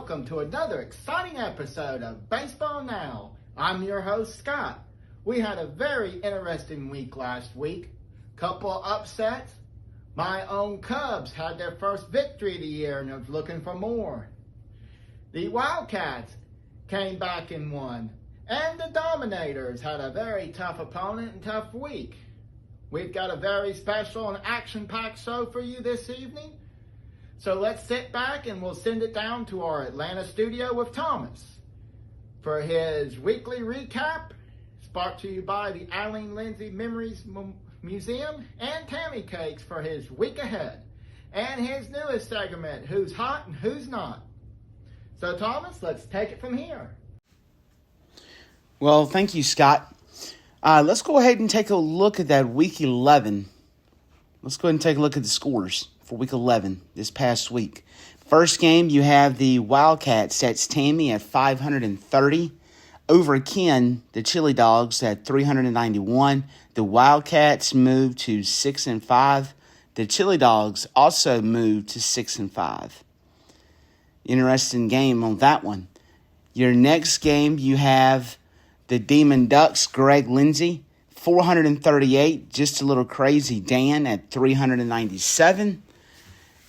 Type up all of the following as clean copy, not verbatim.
welcome to another exciting episode of Baseball Now. I'm your host, Scott. We had a very interesting week last week. Couple upsets. My own Cubs had their first victory of the year and are looking for more. The Wildcats came back and won. And the Dominators had a very tough opponent and tough week. We've got a very special and action-packed show for you this evening. So let's sit back and we'll send it down to our Atlanta studio with Thomas for his weekly recap. It's brought to you by the Eileen Lindsay Memories Museum and Tammy Cakes for his week ahead. And his newest segment, Who's Hot and Who's Not. So Thomas, let's take it from here. Well, thank you, Scott. Let's go ahead and take a look at that Week 11. Let's go ahead and take a look at the scores for Week 11 this past week. First game, you have the Wildcats. That's Tammy at 530. Over Ken, the Chili Dogs at 391. The Wildcats moved to 6-5. The Chili Dogs also moved to 6-5. Interesting game on that one. Your next game, you have the Demon Ducks, Greg Lindsay, 438. Just a little crazy Dan at 397.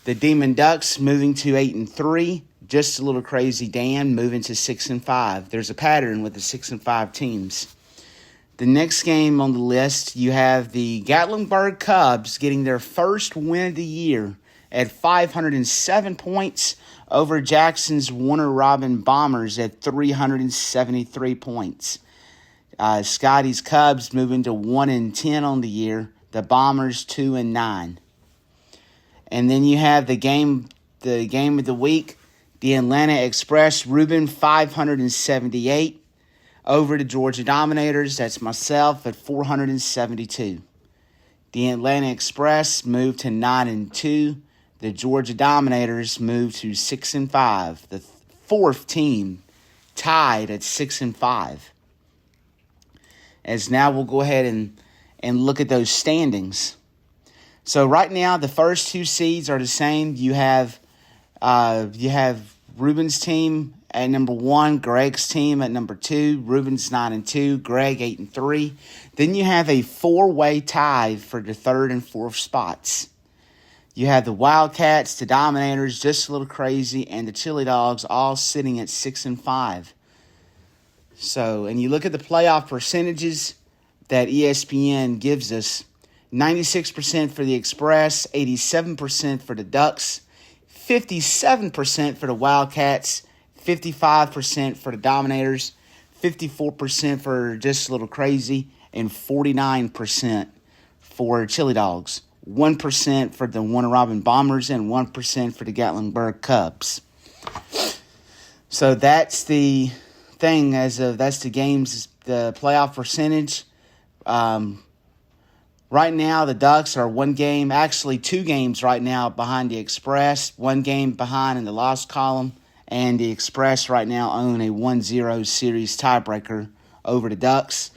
The Demon Ducks moving to 8-3. Just a little crazy Dan moving to 6-5. There's a pattern with the 6-5 teams. The next game on the list, you have the Gatlinburg Cubs getting their first win of the year at 507 points over Jackson's Warner Robin Bombers at 373 points. Scotty's Cubs moving to 1-10 on the year. The Bombers 2-9. And then you have the game of the week, the Atlanta Express, Ruben 578 over the Georgia Dominators. That's myself at 472. The Atlanta Express moved to 9-2. The Georgia Dominators moved to 6-5. The fourth team tied at 6-5. As now we'll go ahead and look at those standings. So right now, the first two seeds are the same. You have Ruben's team at number 1, Greg's team at number 2. Ruben's 9-2, Greg 8-3. Then you have a 4-way tie for the third and fourth spots. You have the Wildcats, the Dominators, just a little crazy, and the Chili Dogs all sitting at 6-5. So, and you look at the playoff percentages that ESPN gives us. 96% for the Express, 87% for the Ducks, 57% for the Wildcats, 55% for the Dominators, 54% for Just a Little Crazy, and 49% for Chili Dogs. 1% for the Warner Robin Bombers, and 1% for the Gatlinburg Cubs. So that's the thing that's the games, the playoff percentage. Right now, the Ducks are 1 game, actually 2 games right now behind the Express, 1 game behind in the loss column, and the Express right now own a 1-0 series tiebreaker over the Ducks.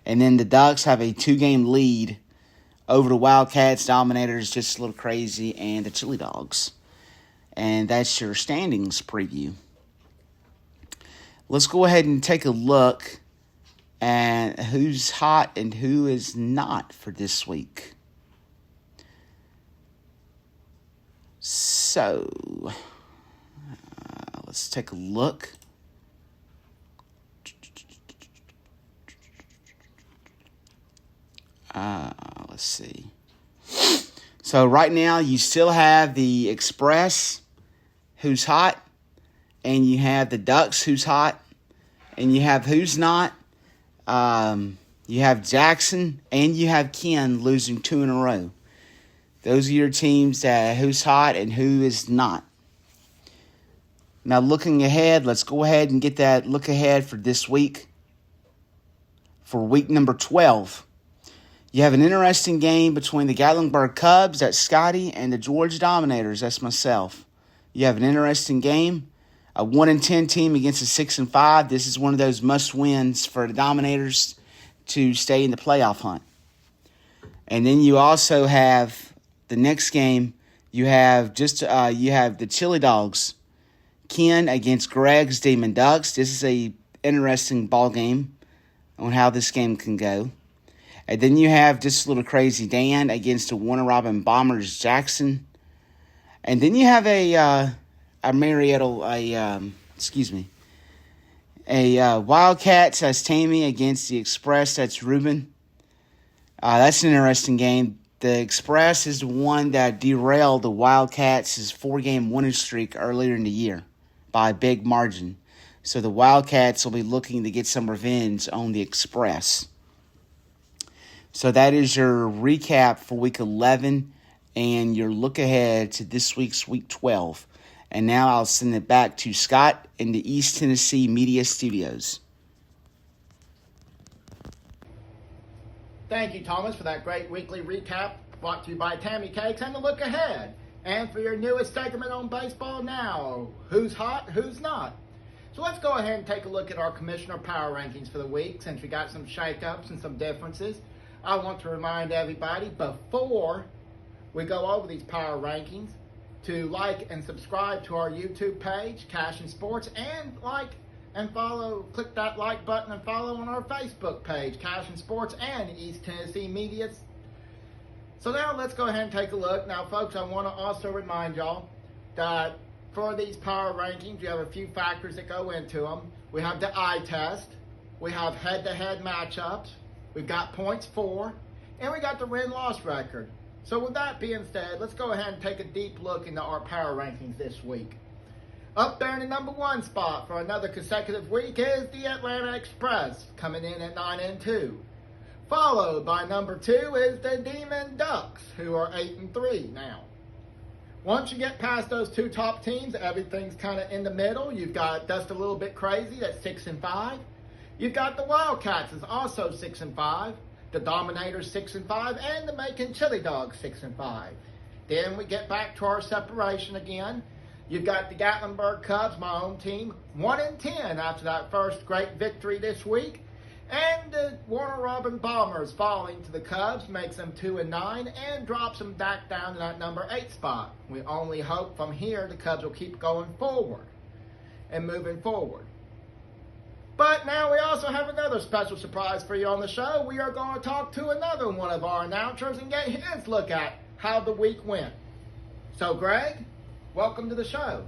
And then the Ducks have a 2-game lead over the Wildcats, Dominators, Just a Little Crazy, and the Chili Dogs. And that's your standings preview. Let's go ahead and take a look and who's hot and who is not for this week. So, let's take a look. Let's see. So right now you still have the Express, who's hot, and you have the Ducks, who's hot, and you have who's not. You have Jackson and you have Ken losing 2 in a row. Those are your teams that who's hot and who is not. Now looking ahead, let's go ahead and get that look ahead for this week. For week number 12, you have an interesting game between the Gatlinburg Cubs, that's Scotty, and the Georgia Dominators, that's myself. You have an interesting game. A 1-10 team against a 6-5. This is one of those must-wins for the Dominators to stay in the playoff hunt. And then you also have the next game. You have the Chili Dogs Ken against Greg's Demon Ducks. This is a interesting ball game on how this game can go. And then you have just a little crazy Dan against the Warner Robin Bombers Jackson. And then you have a Wildcats, that's Tammy, against the Express, that's Ruben. That's an interesting game. The Express is the one that derailed the Wildcats' 4-game winning streak earlier in the year by a big margin. So the Wildcats will be looking to get some revenge on the Express. So that is your recap for Week 11 and your look ahead to this week's Week 12. And now I'll send it back to Scott in the East Tennessee Media Studios. Thank you, Thomas, for that great weekly recap brought to you by Tammy Cakes and the look ahead. And for your newest segment on Baseball Now, who's hot, who's not. So let's go ahead and take a look at our Commissioner Power Rankings for the week since we got some shake-ups and some differences. I want to remind everybody before we go over these Power Rankings to like and subscribe to our YouTube page, Cash and Sports, and like and follow, click that like button and follow on our Facebook page, Cash and Sports and East Tennessee Media. So now let's go ahead and take a look. Now, folks, I want to also remind y'all that for these power rankings, you have a few factors that go into them. We have the eye test. We have head-to-head matchups. We've got points for, and we got the win-loss record. So with that being said, let's go ahead and take a deep look into our power rankings this week. Up there in the number 1 spot for another consecutive week is the Atlanta Express, coming in at 9-2. Followed by number 2 is the Demon Ducks, who are 8-3 now. Once you get past those 2 top teams, everything's kind of in the middle. You've got Just a Little Bit Crazy, that's 6-5. You've got the Wildcats, is also 6-5. The Dominators, 6-5, and the Macon Chili Dogs, 6-5. Then we get back to our separation again. You've got the Gatlinburg Cubs, my own team, 1-10 after that first great victory this week. And the Warner Robin Bombers falling to the Cubs makes them 2-9 and drops them back down to that number 8 spot. We only hope from here the Cubs will keep going forward and moving forward. But now we also have another special surprise for you on the show. We are going to talk to another one of our announcers and get his look at how the week went. So, Greg, welcome to the show.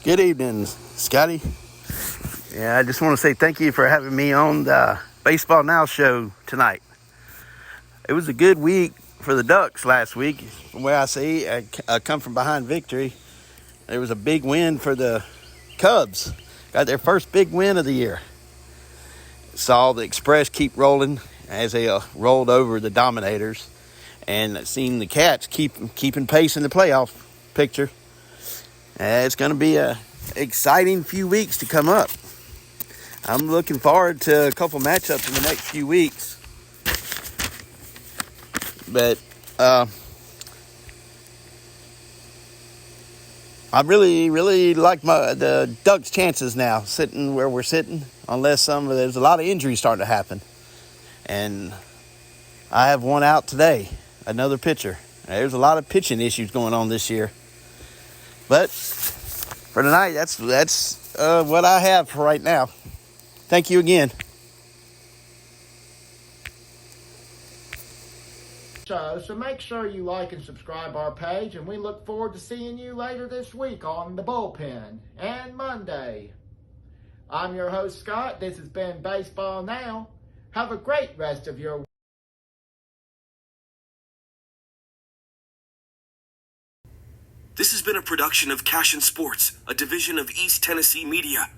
Good evening, Scotty. Yeah, I just want to say thank you for having me on the Baseball Now show tonight. It was a good week for the Ducks last week. From where I see, a come from behind victory. There was a big win for the Cubs. Got their first big win of the year. Saw the Express keep rolling as they rolled over the Dominators. And seen the Cats keeping pace in the playoff picture. It's going to be a exciting few weeks to come up. I'm looking forward to a couple matchups in the next few weeks. But I really like the Ducks' chances now, sitting where we're sitting, unless there's a lot of injuries starting to happen. And I have one out today, another pitcher. There's a lot of pitching issues going on this year. But for tonight, that's what I have for right now. Thank you again. So make sure you like and subscribe our page, and we look forward to seeing you later this week on The Bullpen and Monday. I'm your host, Scott. This has been Baseball Now. Have a great rest of your week. This has been a production of Cash and Sports, a division of East Tennessee Media.